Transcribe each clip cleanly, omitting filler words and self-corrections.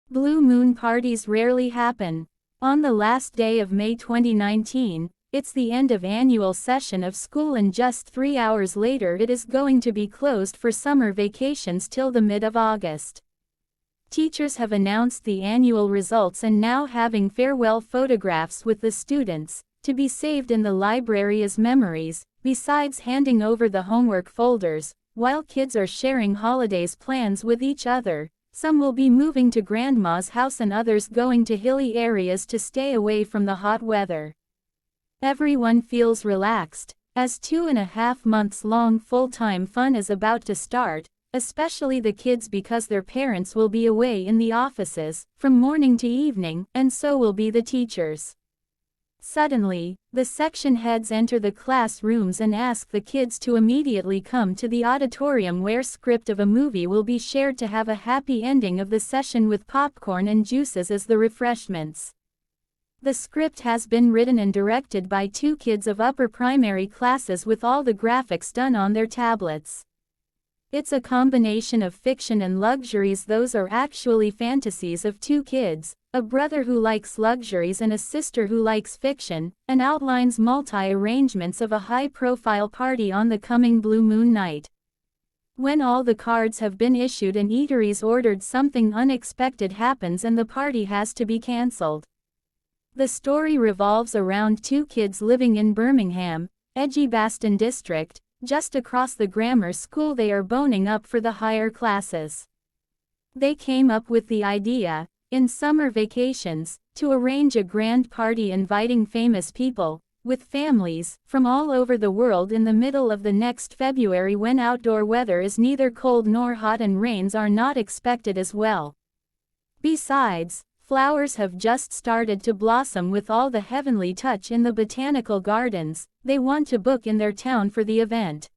Blue moon parties rarely happen. On the last day of May 2019, it's the end of annual session of school and just 3 hours later it is going to be closed for summer vacations till the mid of August. Teachers have announced the annual results and now having farewell photographs with the students, to be saved in the library as memories, besides handing over the homework folders, while kids are sharing holidays plans with each other. Some will be moving to grandma's house and others going to hilly areas to stay away from the hot weather. Everyone feels relaxed, as 2.5 months long full-time fun is about to start, especially the kids because their parents will be away in the offices, from morning to evening, and so will be the teachers. Suddenly, the section heads enter the classrooms and ask the kids to immediately come to the auditorium where script of a movie will be shared to have a happy ending of the session with popcorn and juices as the refreshments. The script has been written and directed by 2 kids of upper primary classes with all the graphics done on their tablets. It's a combination of fiction and luxuries. Those are actually fantasies of 2 kids, a brother who likes luxuries and a sister who likes fiction, and outlines multi-arrangements of a high-profile party on the coming Blue Moon night. When all the cards have been issued and eateries ordered, something unexpected happens and the party has to be cancelled. The story revolves around 2 kids living in Birmingham, Edgbaston district, just across the grammar school. They are boning up for the higher classes. They came up with the idea, in summer vacations, to arrange a grand party inviting famous people, with families, from all over the world in the middle of the next February when outdoor weather is neither cold nor hot and rains are not expected as well. Besides, flowers have just started to blossom with all the heavenly touch in the botanical gardens they want to book in their town for the event.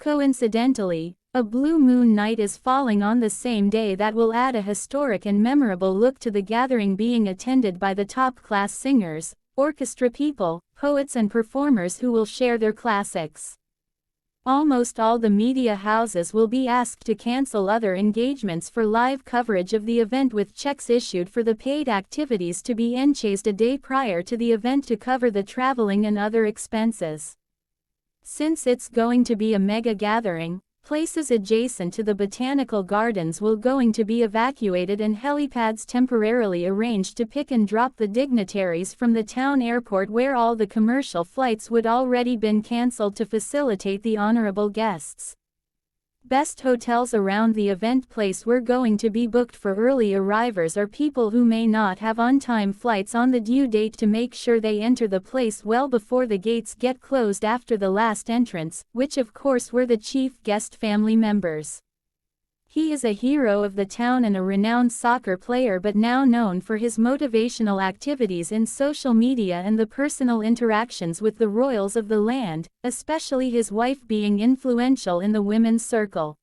Coincidentally, a blue moon night is falling on the same day that will add a historic and memorable look to the gathering, being attended by the top-class singers, orchestra people, poets and performers who will share their classics. Almost all the media houses will be asked to cancel other engagements for live coverage of the event, with checks issued for the paid activities to be enchased a day prior to the event to cover the traveling and other expenses. Since it's going to be a mega gathering, places adjacent to the botanical gardens will going to be evacuated and helipads temporarily arranged to pick and drop the dignitaries from the town airport where all the commercial flights would already been cancelled to facilitate the honorable guests. Best hotels around the event place were going to be booked for early arrivers or people who may not have on-time flights on the due date to make sure they enter the place well before the gates get closed after the last entrance, which of course were the chief guest family members. He is a hero of the town and a renowned soccer player, but now known for his motivational activities in social media and the personal interactions with the royals of the land, especially his wife being influential in the women's circle.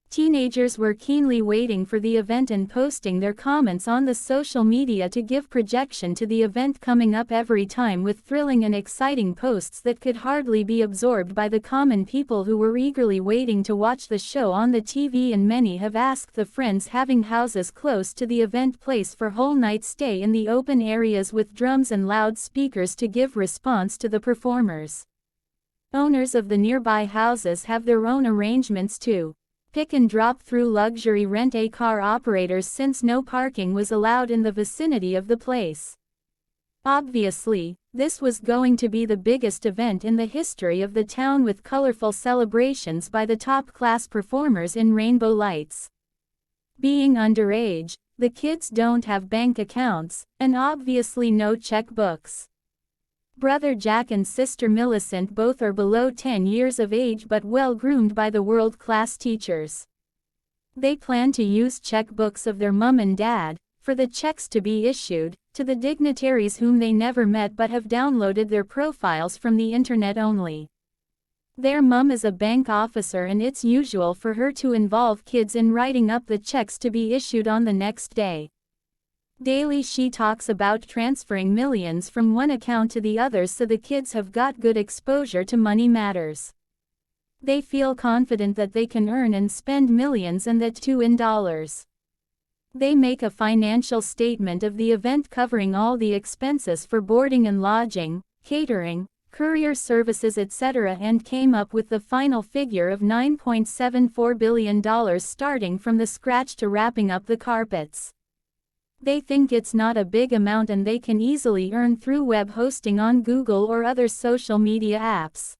Teenagers were keenly waiting for the event and posting their comments on the social media to give projection to the event coming up every time, with thrilling and exciting posts that could hardly be absorbed by the common people who were eagerly waiting to watch the show on the TV. And many have asked the friends having houses close to the event place for whole night stay in the open areas with drums and loudspeakers to give response to the performers. Owners of the nearby houses have their own arrangements too. Pick and drop through luxury rent-a-car operators, since no parking was allowed in the vicinity of the place. Obviously, this was going to be the biggest event in the history of the town, with colorful celebrations by the top-class performers in rainbow lights. Being underage, the kids don't have bank accounts, and obviously no checkbooks. Brother Jack and sister Millicent both are below 10 years of age but well groomed by the world-class teachers. They plan to use checkbooks of their mum and dad, for the checks to be issued to the dignitaries whom they never met but have downloaded their profiles from the internet only. Their mum is a bank officer and it's usual for her to involve kids in writing up the checks to be issued on the next day. Daily she talks about transferring millions from one account to the other, so the kids have got good exposure to money matters. They feel confident that they can earn and spend millions, and that too in dollars. They make a financial statement of the event covering all the expenses for boarding and lodging, catering, courier services etc. and came up with the final figure of $9.74 billion starting from the scratch to wrapping up the carpets. They think it's not a big amount and they can easily earn through web hosting on Google or other social media apps.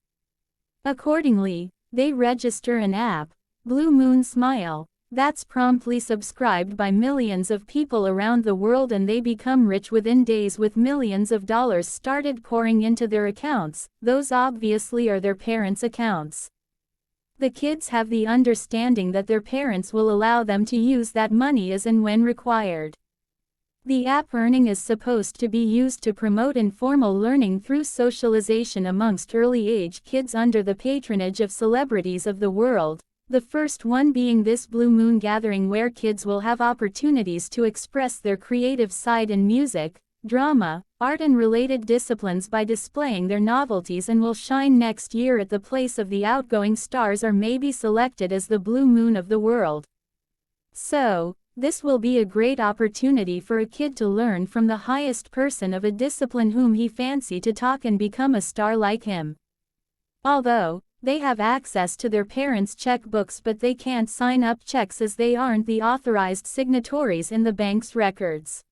Accordingly, they register an app, Bluemoon Smile, that's promptly subscribed by millions of people around the world and they become rich within days with millions of dollars started pouring into their accounts. Those obviously are their parents' accounts. The kids have the understanding that their parents will allow them to use that money as and when required. The app earning is supposed to be used to promote informal learning through socialization amongst early-age kids under the patronage of celebrities of the world, the first one being this Bluemoon gathering where kids will have opportunities to express their creative side in music, drama, art and related disciplines by displaying their novelties and will shine next year at the place of the outgoing stars or may be selected as the Bluemoon of the world. So, this will be a great opportunity for a kid to learn from the highest person of a discipline whom he fancy to talk and become a star like him. Although, they have access to their parents' checkbooks but they can't sign up checks as they aren't the authorized signatories in the bank's records.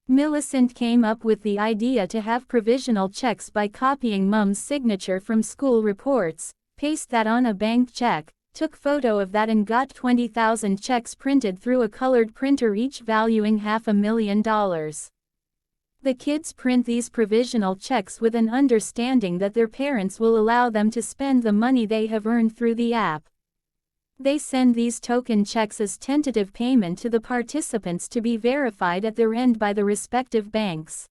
Millicent came up with the idea to have provisional checks by copying Mum's signature from school reports, paste that on a bank check, took photo of that and got 20,000 checks printed through a colored printer each valuing $500,000. The kids print these provisional checks with an understanding that their parents will allow them to spend the money they have earned through the app. They send these token checks as tentative payment to the participants to be verified at their end by the respective banks.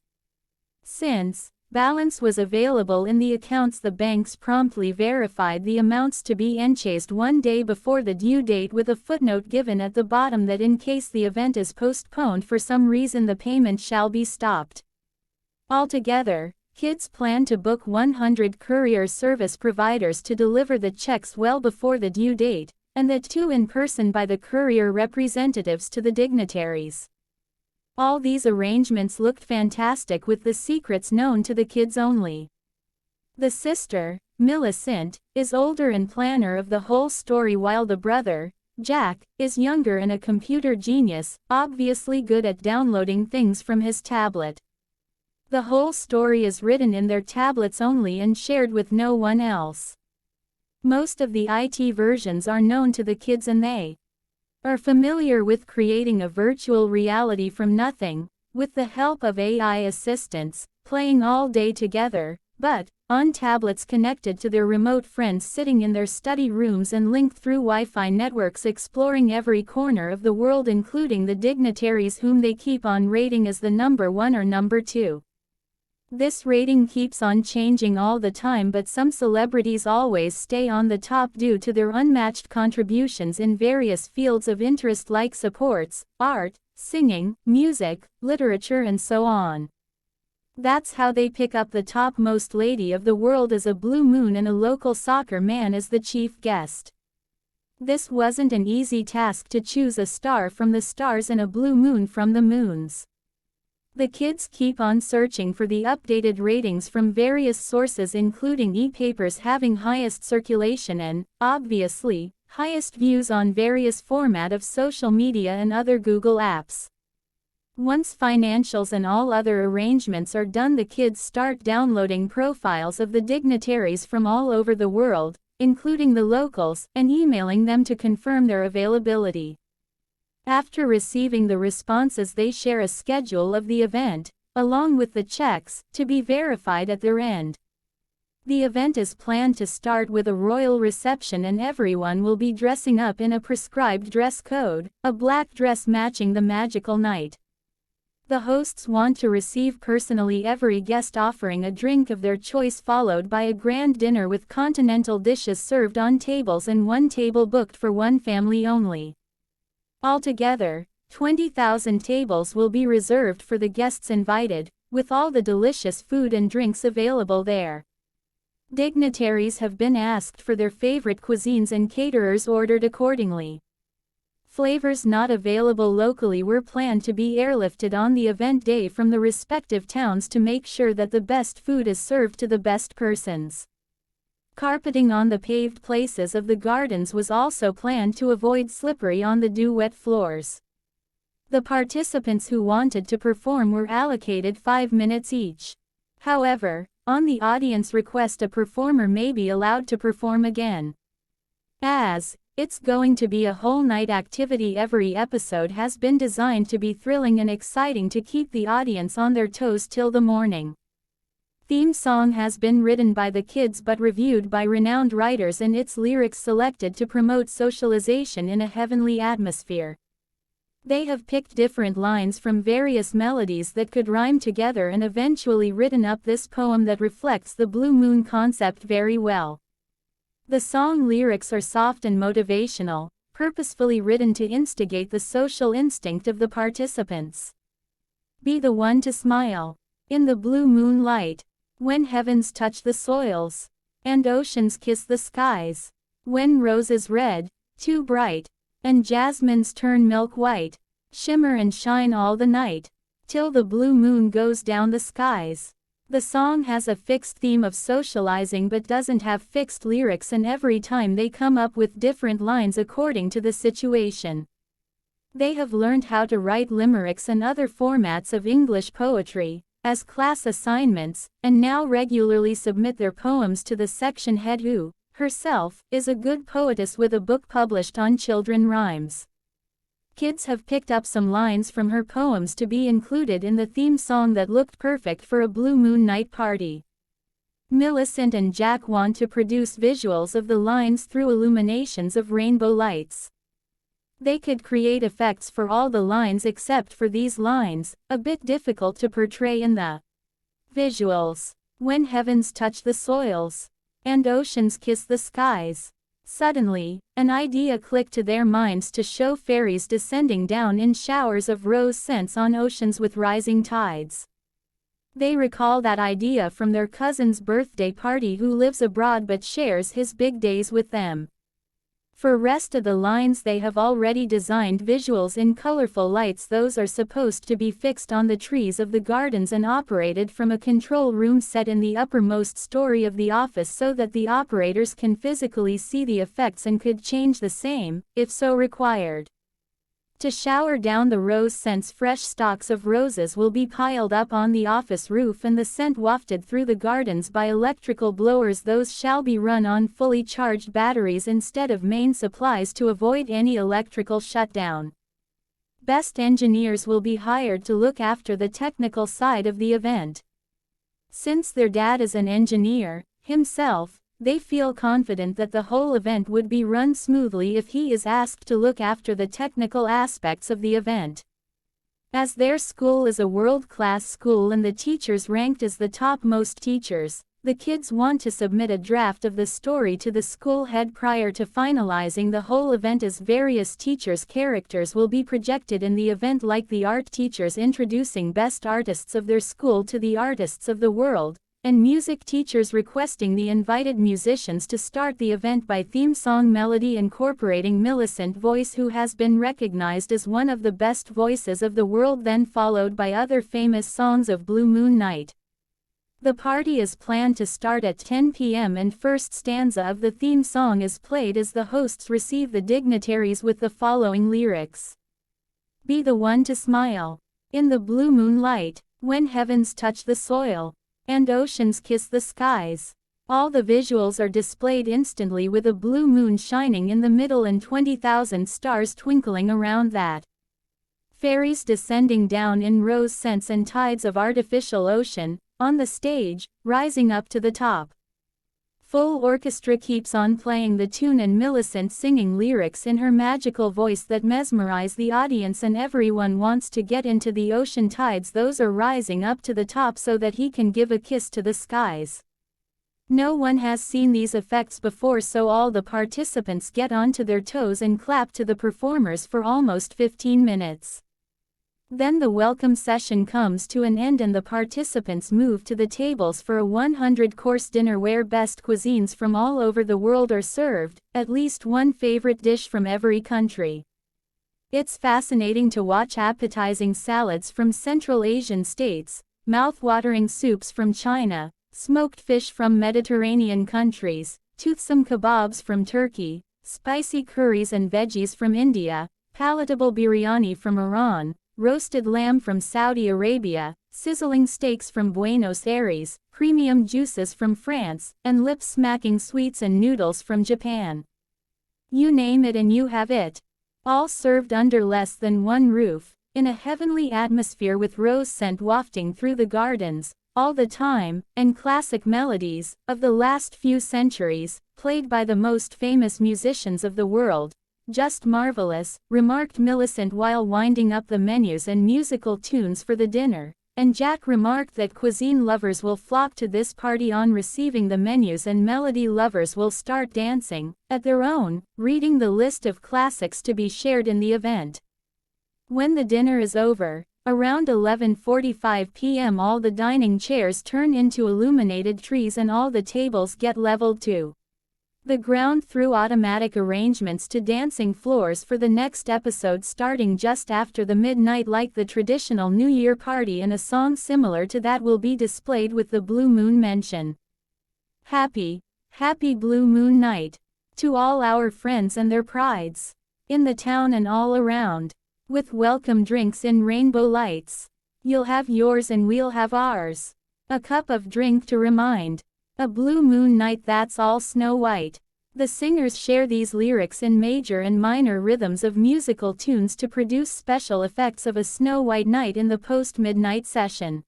Since balance was available in the accounts, the banks promptly verified the amounts to be enchased one day before the due date with a footnote given at the bottom that in case the event is postponed for some reason the payment shall be stopped. Altogether, kids plan to book 100 courier service providers to deliver the checks well before the due date, and that 2 in person by the courier representatives to the dignitaries. All these arrangements looked fantastic with the secrets known to the kids only. The sister, Millicent, is older and planner of the whole story while the brother, Jack, is younger and a computer genius, obviously good at downloading things from his tablet. The whole story is written in their tablets only and shared with no one else. Most of the IT versions are known to the kids and they are familiar with creating a virtual reality from nothing, with the help of AI assistants, playing all day together, but on tablets connected to their remote friends sitting in their study rooms and linked through Wi-Fi networks exploring every corner of the world including the dignitaries whom they keep on rating as the number 1 or number 2. This rating keeps on changing all the time but some celebrities always stay on the top due to their unmatched contributions in various fields of interest like sports, art, singing, music, literature and so on. That's how they pick up the topmost lady of the world as a Bluemoon and a local soccer man as the chief guest. This wasn't an easy task to choose a star from the stars and a Bluemoon from the moons. The kids keep on searching for the updated ratings from various sources including e-papers having highest circulation and, obviously, highest views on various format of social media and other Google apps. Once financials and all other arrangements are done the kids start downloading profiles of the dignitaries from all over the world, including the locals, and emailing them to confirm their availability. After receiving the responses they share a schedule of the event, along with the checks, to be verified at their end. The event is planned to start with a royal reception and everyone will be dressing up in a prescribed dress code, a black dress matching the magical night. The hosts want to receive personally every guest offering a drink of their choice followed by a grand dinner with continental dishes served on tables and one table booked for one family only. Altogether, 20,000 tables will be reserved for the guests invited, with all the delicious food and drinks available there. Dignitaries have been asked for their favorite cuisines and caterers ordered accordingly. Flavors not available locally were planned to be airlifted on the event day from the respective towns to make sure that the best food is served to the best persons. Carpeting on the paved places of the gardens was also planned to avoid slippery on the dew-wet floors. The participants who wanted to perform were allocated 5 minutes each. However, on the audience request, a performer may be allowed to perform again. As it's going to be a whole night activity, every episode has been designed to be thrilling and exciting to keep the audience on their toes till the morning. Theme song has been written by the kids but reviewed by renowned writers and its lyrics selected to promote socialization in a heavenly atmosphere. They have picked different lines from various melodies that could rhyme together and eventually written up this poem that reflects the Blue Moon concept very well. The song lyrics are soft and motivational, purposefully written to instigate the social instinct of the participants. Be the one to smile. In the blue moonlight, when heavens touch the soils, and oceans kiss the skies, when roses red, too bright, and jasmines turn milk white, shimmer and shine all the night, till the blue moon goes down the skies. The song has a fixed theme of socializing but doesn't have fixed lyrics, and every time they come up with different lines according to the situation. They have learned how to write limericks and other formats of English poetry as class assignments, and now regularly submit their poems to the section head who, herself, is a good poetess with a book published on children rhymes. Kids have picked up some lines from her poems to be included in the theme song that looked perfect for a Blue Moon night party. Millicent and Jack want to produce visuals of the lines through illuminations of rainbow lights. They could create effects for all the lines except for these lines, a bit difficult to portray in the visuals. When heavens touch the soils, and oceans kiss the skies. Suddenly, an idea clicked to their minds to show fairies descending down in showers of rose scents on oceans with rising tides. They recall that idea from their cousin's birthday party who lives abroad but shares his big days with them. For rest of the lines they have already designed visuals in colorful lights. Those are supposed to be fixed on the trees of the gardens and operated from a control room set in the uppermost story of the office so that the operators can physically see the effects and could change the same, if so required. To shower down the rose scents, fresh stalks of roses will be piled up on the office roof and the scent wafted through the gardens by electrical blowers. Those shall be run on fully charged batteries instead of main supplies to avoid any electrical shutdown. Best engineers will be hired to look after the technical side of the event. Since their dad is an engineer himself, they feel confident that the whole event would be run smoothly if he is asked to look after the technical aspects of the event. As their school is a world-class school and the teachers ranked as the topmost teachers, the kids want to submit a draft of the story to the school head prior to finalizing the whole event, as various teachers' characters will be projected in the event, like the art teachers introducing best artists of their school to the artists of the world, and music teachers requesting the invited musicians to start the event by theme song melody incorporating Millicent voice, who has been recognized as one of the best voices of the world, then followed by other famous songs of Blue Moon Night. The party is planned to start at 10 p.m. and first stanza of the theme song is played as the hosts receive the dignitaries with the following lyrics. Be the one to smile. In the blue moonlight, when heavens touch the soil, and oceans kiss the skies. All the visuals are displayed instantly with a blue moon shining in the middle and 20,000 stars twinkling around that. Fairies descending down in rose scents and tides of artificial ocean, on the stage, rising up to the top. Full orchestra keeps on playing the tune and Millicent singing lyrics in her magical voice that mesmerize the audience, and everyone wants to get into the ocean tides. Those are rising up to the top so that he can give a kiss to the skies. No one has seen these effects before, so all the participants get onto their toes and clap to the performers for almost 15 minutes. Then the welcome session comes to an end and the participants move to the tables for a 100-course dinner where best cuisines from all over the world are served, at least one favorite dish from every country. It's fascinating to watch appetizing salads from Central Asian states, mouth-watering soups from China, smoked fish from Mediterranean countries, toothsome kebabs from Turkey, spicy curries and veggies from India, palatable biryani from Iran, roasted lamb from Saudi Arabia, sizzling steaks from Buenos Aires, premium juices from France, and lip-smacking sweets and noodles from Japan. You name it and you have it. All served under less than one roof, in a heavenly atmosphere with rose scent wafting through the gardens, all the time, and classic melodies, of the last few centuries, played by the most famous musicians of the world. Just marvelous, remarked Millicent while winding up the menus and musical tunes for the dinner. And Jack remarked that cuisine lovers will flock to this party on receiving the menus and melody lovers will start dancing, at their own, reading the list of classics to be shared in the event. When the dinner is over, around 11:45 p.m. all the dining chairs turn into illuminated trees and all the tables get leveled to the ground through automatic arrangements to dancing floors for the next episode starting just after the midnight like the traditional New Year party, and a song similar to that will be displayed with the Blue Moon mention. Happy Blue Moon Night to all our friends and their prides, in the town and all around, with welcome drinks in rainbow lights. You'll have yours and we'll have ours. A cup of drink to remind. A blue moon night that's all snow white. The singers share these lyrics in major and minor rhythms of musical tunes to produce special effects of a snow white night in the post-midnight session.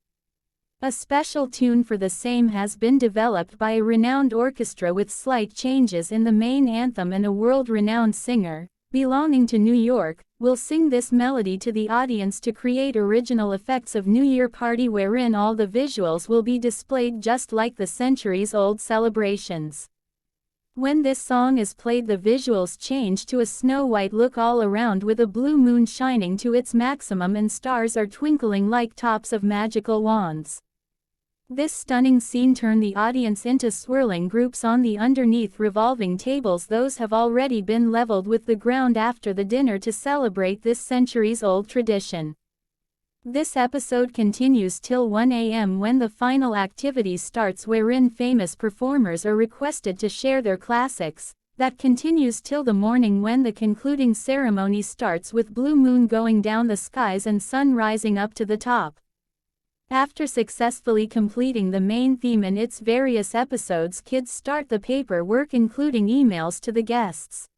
A special tune for the same has been developed by a renowned orchestra with slight changes in the main anthem, and a world-renowned singer, belonging to New York, will sing this melody to the audience to create original effects of New Year party wherein all the visuals will be displayed just like the centuries-old celebrations. When this song is played, the visuals change to a snow-white look all around with a blue moon shining to its maximum and stars are twinkling like tops of magical wands. This stunning scene turns the audience into swirling groups on the underneath revolving tables. Those have already been leveled with the ground after the dinner to celebrate this centuries-old tradition. This episode continues till 1 a.m. when the final activity starts, wherein famous performers are requested to share their classics. That continues till the morning when the concluding ceremony starts with blue moon going down the skies and sun rising up to the top. After successfully completing the main theme and its various episodes, kids start the paperwork including emails to the guests.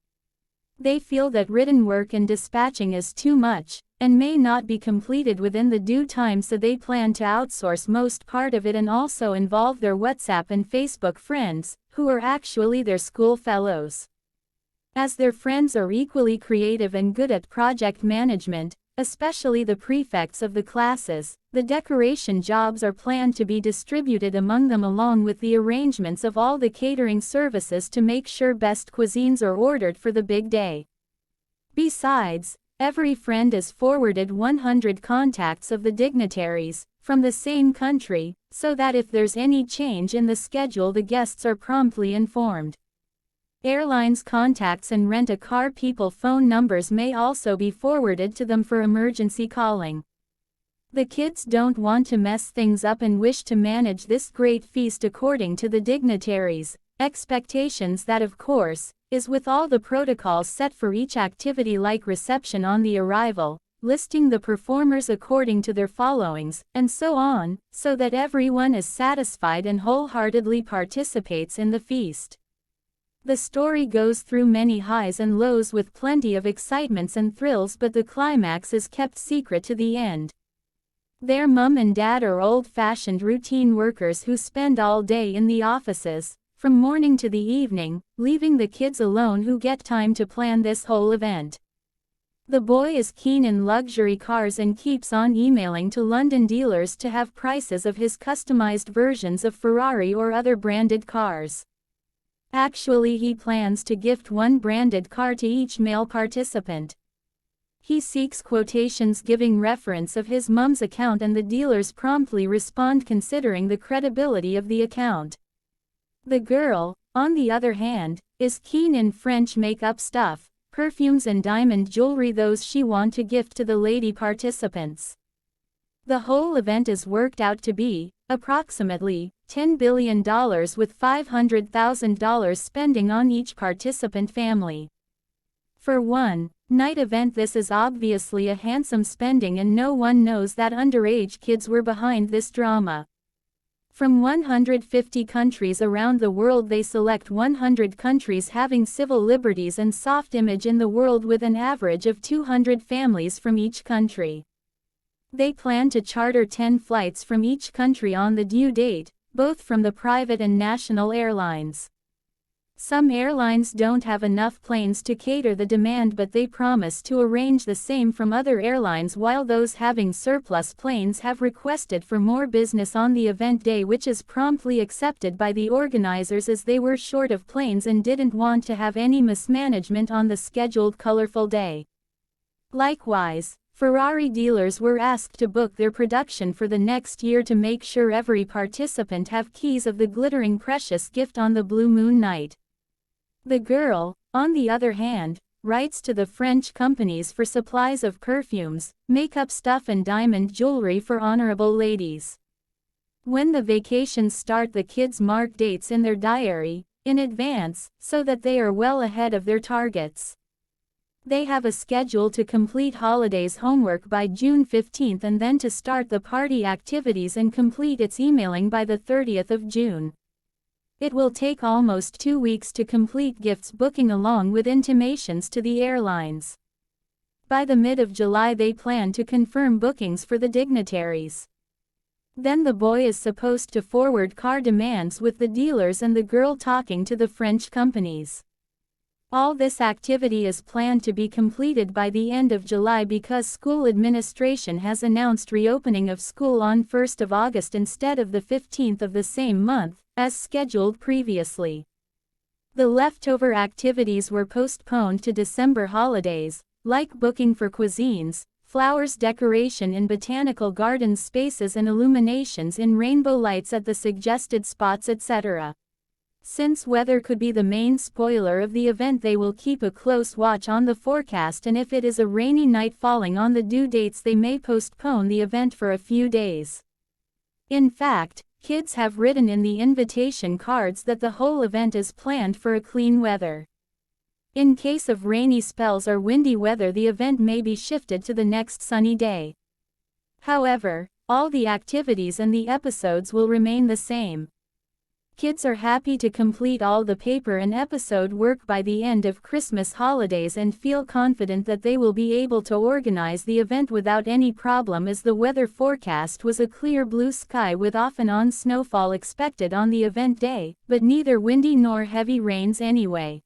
They feel that written work and dispatching is too much, and may not be completed within the due time, so they plan to outsource most part of it and also involve their WhatsApp and Facebook friends, who are actually their school fellows. As their friends are equally creative and good at project management, especially the prefects of the classes, the decoration jobs are planned to be distributed among them along with the arrangements of all the catering services to make sure best cuisines are ordered for the big day. Besides, every friend is forwarded 100 contacts of the dignitaries, from the same country, so that if there's any change in the schedule the guests are promptly informed. Airlines contacts and rent-a-car people phone numbers may also be forwarded to them for emergency calling. The kids don't want to mess things up and wish to manage this great feast according to the dignitaries' expectations. That, of course, is with all the protocols set for each activity, like reception on the arrival, listing the performers according to their followings, and so on, so that everyone is satisfied and wholeheartedly participates in the feast. The story goes through many highs and lows with plenty of excitements and thrills, but the climax is kept secret to the end. Their mum and dad are old-fashioned routine workers who spend all day in the offices, from morning to the evening, leaving the kids alone who get time to plan this whole event. The boy is keen in luxury cars and keeps on emailing to London dealers to have prices of his customized versions of Ferrari or other branded cars. Actually, he plans to gift one branded car to each male participant. He seeks quotations giving reference of his mum's account, and the dealers promptly respond considering the credibility of the account. The girl, on the other hand, is keen in French make-up stuff, perfumes and diamond jewelry those she want to gift to the lady participants. The whole event is worked out to be, approximately, $10 billion with $500,000 spending on each participant family. For one night event, this is obviously a handsome spending, and no one knows that underage kids were behind this drama. From 150 countries around the world, they select 100 countries having civil liberties and soft image in the world, with an average of 200 families from each country. They plan to charter 10 flights from each country on the due date, both from the private and national airlines. Some airlines don't have enough planes to cater the demand, but they promise to arrange the same from other airlines, while those having surplus planes have requested for more business on the event day, which is promptly accepted by the organizers, as they were short of planes and didn't want to have any mismanagement on the scheduled colorful day. Likewise, Ferrari dealers were asked to book their production for the next year to make sure every participant have keys of the glittering precious gift on the Blue Moon night. The girl, on the other hand, writes to the French companies for supplies of perfumes, makeup stuff and diamond jewelry for honorable ladies. When the vacations start, the kids mark dates in their diary in advance, so that they are well ahead of their targets. They have a schedule to complete holidays homework by June 15th, and then to start the party activities and complete its emailing by the 30th of June. It will take almost 2 weeks to complete gifts booking along with intimations to the airlines. By the mid of July, they plan to confirm bookings for the dignitaries. Then the boy is supposed to forward car demands with the dealers and the girl talking to the French companies. All this activity is planned to be completed by the end of July, because school administration has announced reopening of school on 1st of August instead of the 15th of the same month, as scheduled previously. The leftover activities were postponed to December holidays, like booking for cuisines, flowers, decoration in botanical gardens, spaces and illuminations in rainbow lights at the suggested spots, etc. Since weather could be the main spoiler of the event, they will keep a close watch on the forecast, and if it is a rainy night falling on the due dates, they may postpone the event for a few days. In fact, kids have written in the invitation cards that the whole event is planned for a clean weather. In case of rainy spells or windy weather, the event may be shifted to the next sunny day. However, all the activities and the episodes will remain the same. Kids are happy to complete all the paper and episode work by the end of Christmas holidays and feel confident that they will be able to organize the event without any problem, as the weather forecast was a clear blue sky with off and on snowfall expected on the event day, but neither windy nor heavy rains anyway.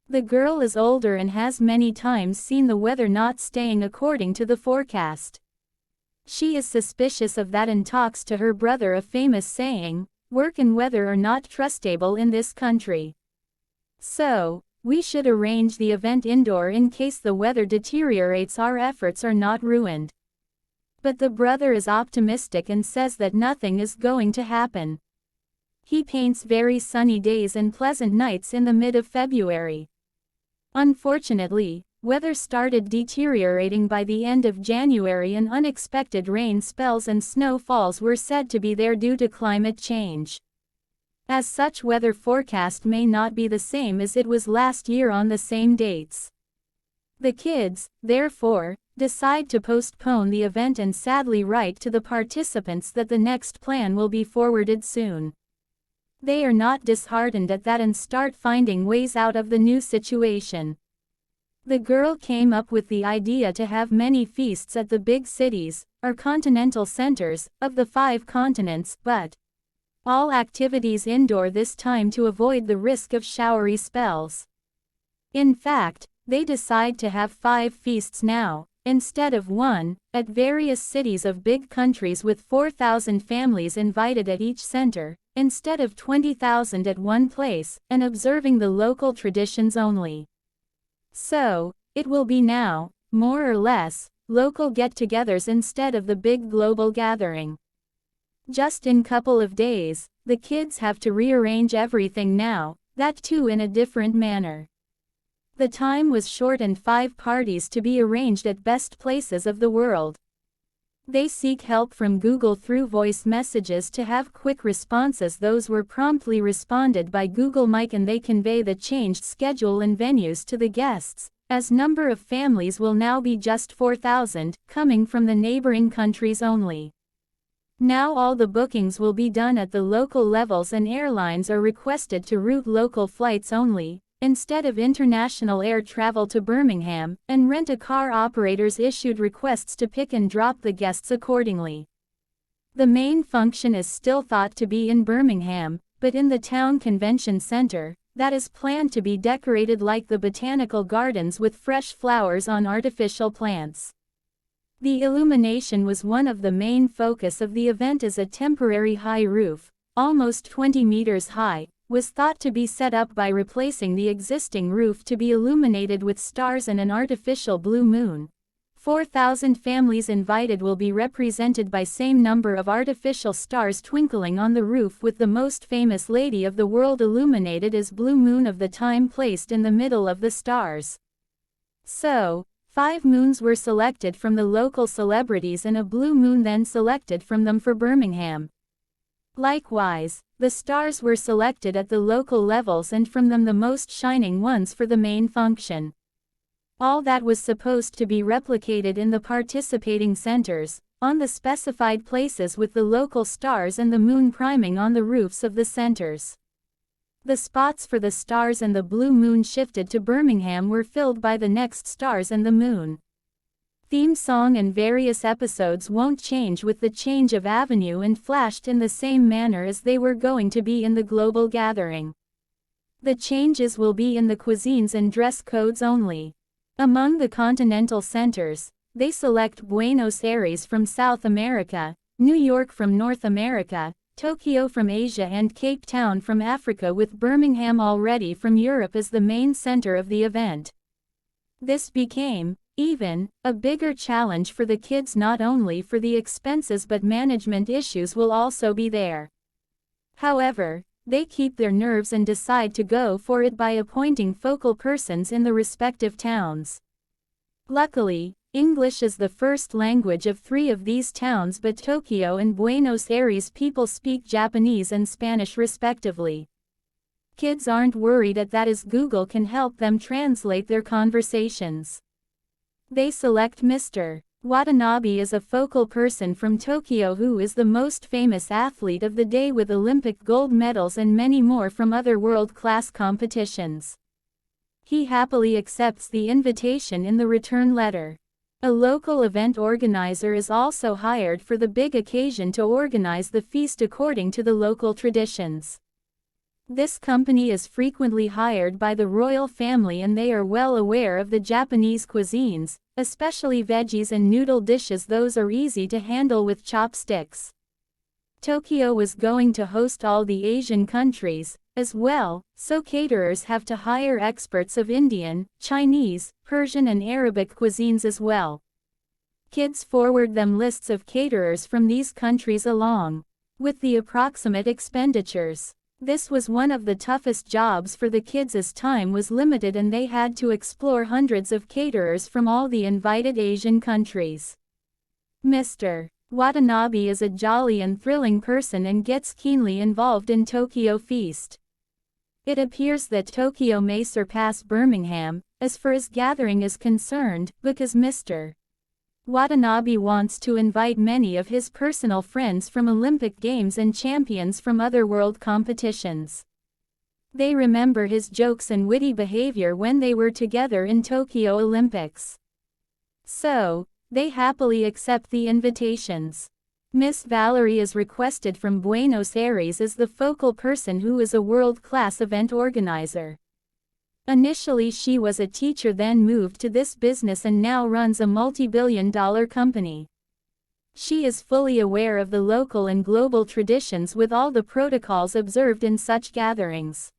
The girl is older and has many times seen the weather not staying according to the forecast. She is suspicious of that and talks to her brother, a famous saying, "Work and weather are not trustable in this country. So, we should arrange the event indoor in case the weather deteriorates, our efforts are not ruined." But the brother is optimistic and says that nothing is going to happen. He paints very sunny days and pleasant nights in the mid of February. Unfortunately, weather started deteriorating by the end of January, and unexpected rain spells and snowfalls were said to be there due to climate change. As such, weather forecast may not be the same as it was last year on the same dates. The kids, therefore, decide to postpone the event and sadly write to the participants that the next plan will be forwarded soon. They are not disheartened at that and start finding ways out of the new situation. The girl came up with the idea to have many feasts at the big cities, or continental centers, of the 5 continents, but all activities indoor this time to avoid the risk of showery spells. In fact, they decide to have 5 feasts now, instead of 1, at various cities of big countries with 4,000 families invited at each center, instead of 20,000 at one place, and observing the local traditions only. So, it will be now, more or less, local get-togethers instead of the big global gathering. Just in couple of days, the kids have to rearrange everything now, that too in a different manner. The time was short and 5 parties to be arranged at best places of the world. They seek help from Google through voice messages to have quick responses. Those were promptly responded by Google Mic, and they convey the changed schedule and venues to the guests, as number of families will now be just 4,000, coming from the neighboring countries only. Now all the bookings will be done at the local levels, and airlines are requested to route local flights only, instead of international air travel to Birmingham, and rent-a-car operators issued requests to pick and drop the guests accordingly. The main function is still thought to be in Birmingham, but in the town convention center, that is planned to be decorated like the botanical gardens with fresh flowers on artificial plants. The illumination was one of the main focus of the event, as a temporary high roof, almost 20 meters high, was thought to be set up by replacing the existing roof to be illuminated with stars and an artificial blue moon. 4,000 families invited will be represented by same number of artificial stars twinkling on the roof, with the most famous lady of the world illuminated as Blue Moon of the time placed in the middle of the stars. So, 5 moons were selected from the local celebrities and a blue moon then selected from them for Birmingham. Likewise, the stars were selected at the local levels and from them the most shining ones for the main function. All that was supposed to be replicated in the participating centers, on the specified places, with the local stars and the moon priming on the roofs of the centers. The spots for the stars and the blue moon shifted to Birmingham were filled by the next stars and the moon. Theme song and various episodes won't change with the change of avenue and flashed in the same manner as they were going to be in the global gathering. The changes will be in the cuisines and dress codes only. Among the continental centers, they select Buenos Aires from South America, New York from North America, Tokyo from Asia and Cape Town from Africa, with Birmingham already from Europe as the main center of the event. This became, even, a bigger challenge for the kids, not only for the expenses but management issues will also be there. However, they keep their nerves and decide to go for it by appointing focal persons in the respective towns. Luckily, English is the first language of 3 of these towns, but Tokyo and Buenos Aires people speak Japanese and Spanish respectively. Kids aren't worried at that, as Google can help them translate their conversations. They select Mr. Watanabe as a focal person from Tokyo, who is the most famous athlete of the day with Olympic gold medals and many more from other world-class competitions. He happily accepts the invitation in the return letter. A local event organizer is also hired for the big occasion to organize the feast according to the local traditions. This company is frequently hired by the royal family, and they are well aware of the Japanese cuisines, especially veggies and noodle dishes. Those are easy to handle with chopsticks. Tokyo is going to host all the Asian countries, as well, so caterers have to hire experts of Indian, Chinese, Persian and Arabic cuisines as well. Kids forward them lists of caterers from these countries along with the approximate expenditures. This was one of the toughest jobs for the kids, as time was limited and they had to explore hundreds of caterers from all the invited Asian countries. Mr. Watanabe is a jolly and thrilling person and gets keenly involved in Tokyo Feast. It appears that Tokyo may surpass Birmingham, as far as gathering is concerned, because Mr. Watanabe wants to invite many of his personal friends from Olympic Games and champions from other world competitions. They remember his jokes and witty behavior when they were together in Tokyo Olympics. So, they happily accept the invitations. Miss Valerie is requested from Buenos Aires as the focal person, who is a world-class event organizer. Initially she was a teacher, then moved to this business and now runs a multi-billion-dollar company. She is fully aware of the local and global traditions with all the protocols observed in such gatherings.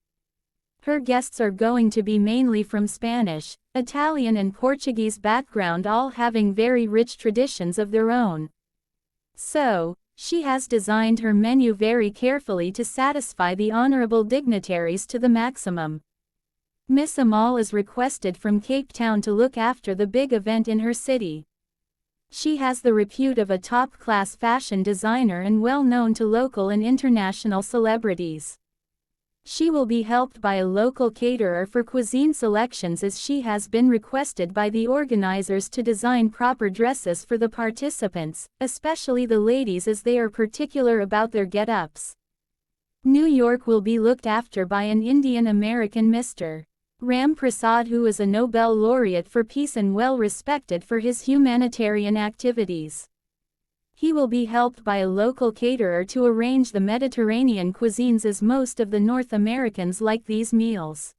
Her guests are going to be mainly from Spanish, Italian and Portuguese background, all having very rich traditions of their own. So, she has designed her menu very carefully to satisfy the honorable dignitaries to the maximum. Miss Amal is requested from Cape Town to look after the big event in her city. She has the repute of a top-class fashion designer and well known to local and international celebrities. She will be helped by a local caterer for cuisine selections, as she has been requested by the organizers to design proper dresses for the participants, especially the ladies, as they are particular about their get-ups. New York will be looked after by an Indian-American Mr. Ram Prasad, who is a Nobel laureate for peace and well respected for his humanitarian activities. He will be helped by a local caterer to arrange the Mediterranean cuisines, as most of the North Americans like these meals.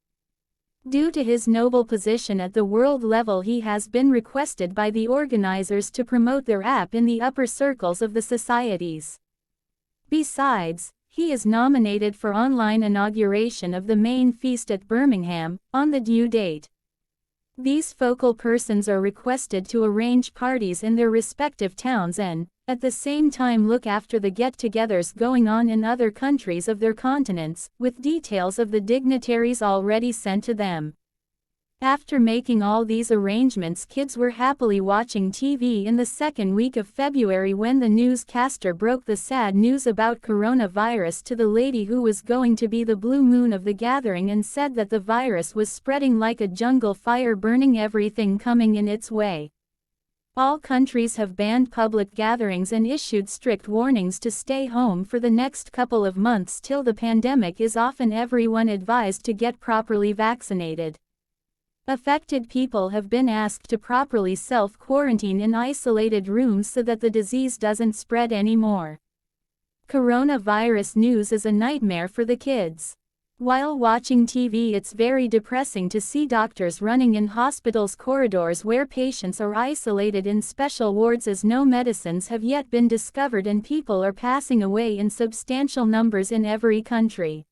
Due to his noble position at the world level, he has been requested by the organizers to promote their app in the upper circles of the societies. Besides, he is nominated for online inauguration of the main feast at Birmingham, on the due date. These focal persons are requested to arrange parties in their respective towns and, at the same time, look after the get-togethers going on in other countries of their continents, with details of the dignitaries already sent to them. After making all these arrangements, kids were happily watching TV in the second week of February when the newscaster broke the sad news about coronavirus to the lady who was going to be the blue moon of the gathering, and said that the virus was spreading like a jungle fire, burning everything coming in its way. All countries have banned public gatherings and issued strict warnings to stay home for the next couple of months till the pandemic is off, and everyone advised to get properly vaccinated. Affected people have been asked to properly self-quarantine in isolated rooms so that the disease doesn't spread anymore. Coronavirus news is a nightmare for the kids. While watching TV, it's very depressing to see doctors running in hospitals' corridors where patients are isolated in special wards, as no medicines have yet been discovered and people are passing away in substantial numbers in every country.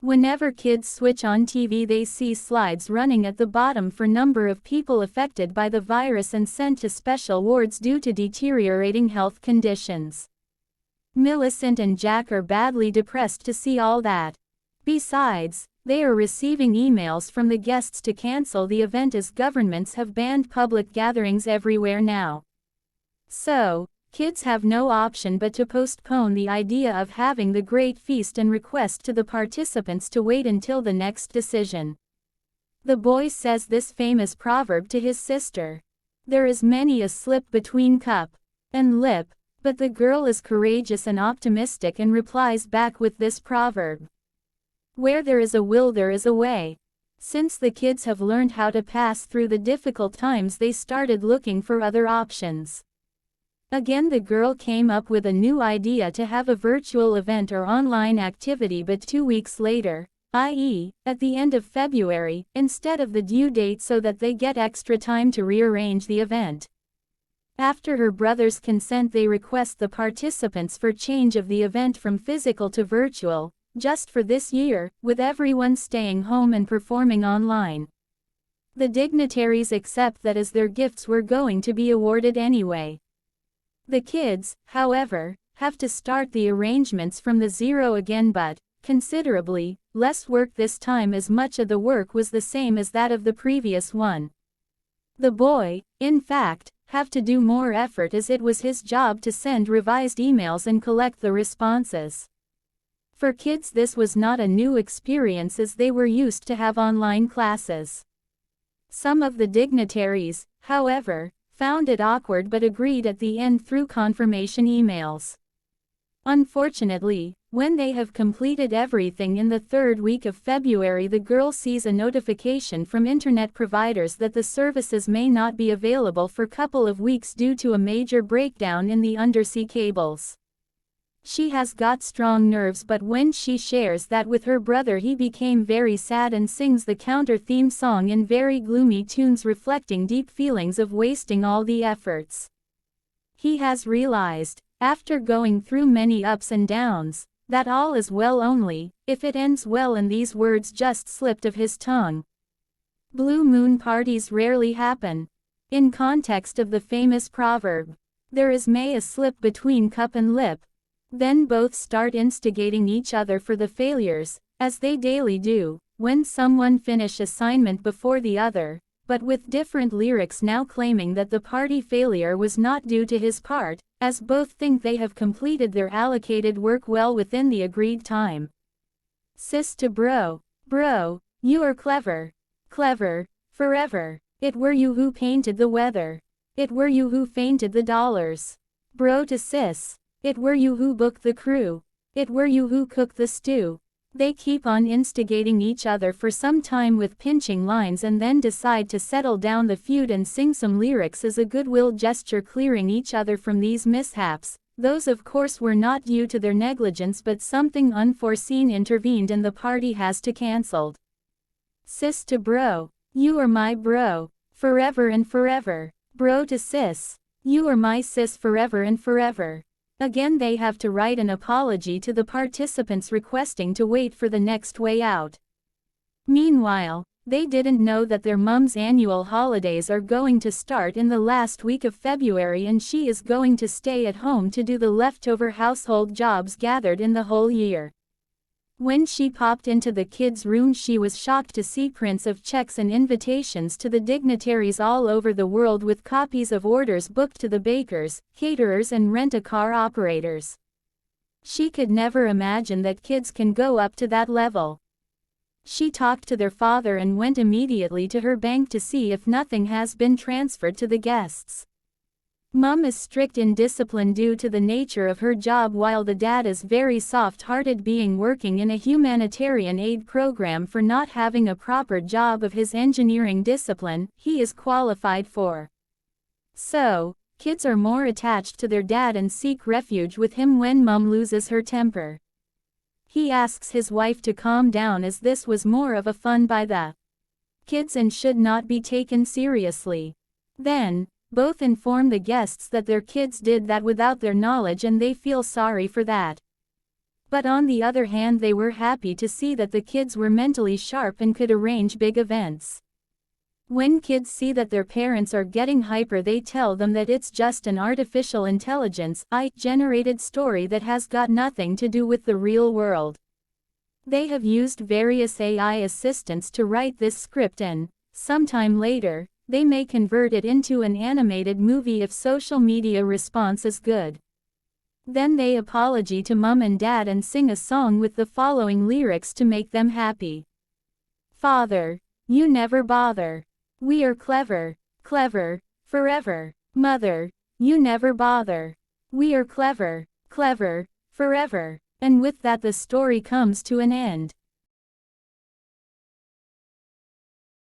Whenever kids switch on TV, they see slides running at the bottom for number of people affected by the virus and sent to special wards due to deteriorating health conditions. Millicent and Jack are badly depressed to see all that. Besides, they are receiving emails from the guests to cancel the event, as governments have banned public gatherings everywhere now. So, kids have no option but to postpone the idea of having the great feast and request to the participants to wait until the next decision. The boy says this famous proverb to his sister. There is many a slip between cup and lip, but the girl is courageous and optimistic and replies back with this proverb. Where there is a will, there is a way. Since the kids have learned how to pass through the difficult times, they started looking for other options. Again, the girl came up with a new idea to have a virtual event or online activity, but 2 weeks later, i.e., at the end of February, instead of the due date, so that they get extra time to rearrange the event. After her brother's consent, they request the participants for change of the event from physical to virtual, just for this year, with everyone staying home and performing online. The dignitaries accept that, as their gifts were going to be awarded anyway. The kids, however, have to start the arrangements from the zero again, but considerably less work this time, as much of the work was the same as that of the previous one. The boy, in fact, have to do more effort, as it was his job to send revised emails and collect the responses. For kids, this was not a new experience, as they were used to have online classes. Some of the dignitaries, however, found it awkward but agreed at the end through confirmation emails. Unfortunately, when they have completed everything in the third week of February, the girl sees a notification from internet providers that the services may not be available for a couple of weeks due to a major breakdown in the undersea cables. She has got strong nerves, but when she shares that with her brother, he became very sad and sings the counter theme song in very gloomy tunes, reflecting deep feelings of wasting all the efforts. He has realized, after going through many ups and downs, that all is well only if it ends well, and these words just slipped of his tongue. Blue moon parties rarely happen. In context of the famous proverb, there is may a slip between cup and lip. Then both start instigating each other for the failures, as they daily do, when someone finish assignment before the other, but with different lyrics now claiming that the party failure was not due to his part, as both think they have completed their allocated work well within the agreed time. Sis to bro. Bro, you are clever. Clever, forever. It were you who painted the weather. It were you who fainted the dollars. Bro to sis. It were you who booked the crew. It were you who cooked the stew. They keep on instigating each other for some time with pinching lines and then decide to settle down the feud and sing some lyrics as a goodwill gesture, clearing each other from these mishaps. Those of course were not due to their negligence, but something unforeseen intervened and the party has to cancelled. Sis to bro. You are my bro. Forever and forever. Bro to sis. You are my sis forever and forever. Again they have to write an apology to the participants requesting to wait for the next way out. Meanwhile, they didn't know that their mom's annual holidays are going to start in the last week of February and she is going to stay at home to do the leftover household jobs gathered in the whole year. When she popped into the kids' room, she was shocked to see prints of checks and invitations to the dignitaries all over the world with copies of orders booked to the bakers, caterers and rent-a-car operators. She could never imagine that kids can go up to that level. She talked to their father and went immediately to her bank to see if nothing has been transferred to the guests. Mom is strict in discipline due to the nature of her job, while the dad is very soft-hearted, being working in a humanitarian aid program for not having a proper job of his engineering discipline he is qualified for. So, kids are more attached to their dad and seek refuge with him when Mom loses her temper. He asks his wife to calm down as this was more of a fun by the kids and should not be taken seriously. Then, both inform the guests that their kids did that without their knowledge and they feel sorry for that. But on the other hand, they were happy to see that the kids were mentally sharp and could arrange big events. When kids see that their parents are getting hyper, they tell them that it's just an artificial intelligence generated story that has got nothing to do with the real world. They have used various AI assistants to write this script and, sometime later, they may convert it into an animated movie if social media response is good. Then they apology to Mom and Dad and sing a song with the following lyrics to make them happy. Father, you never bother. We are clever, clever, forever. Mother, you never bother. We are clever, clever, forever. And with that the story comes to an end.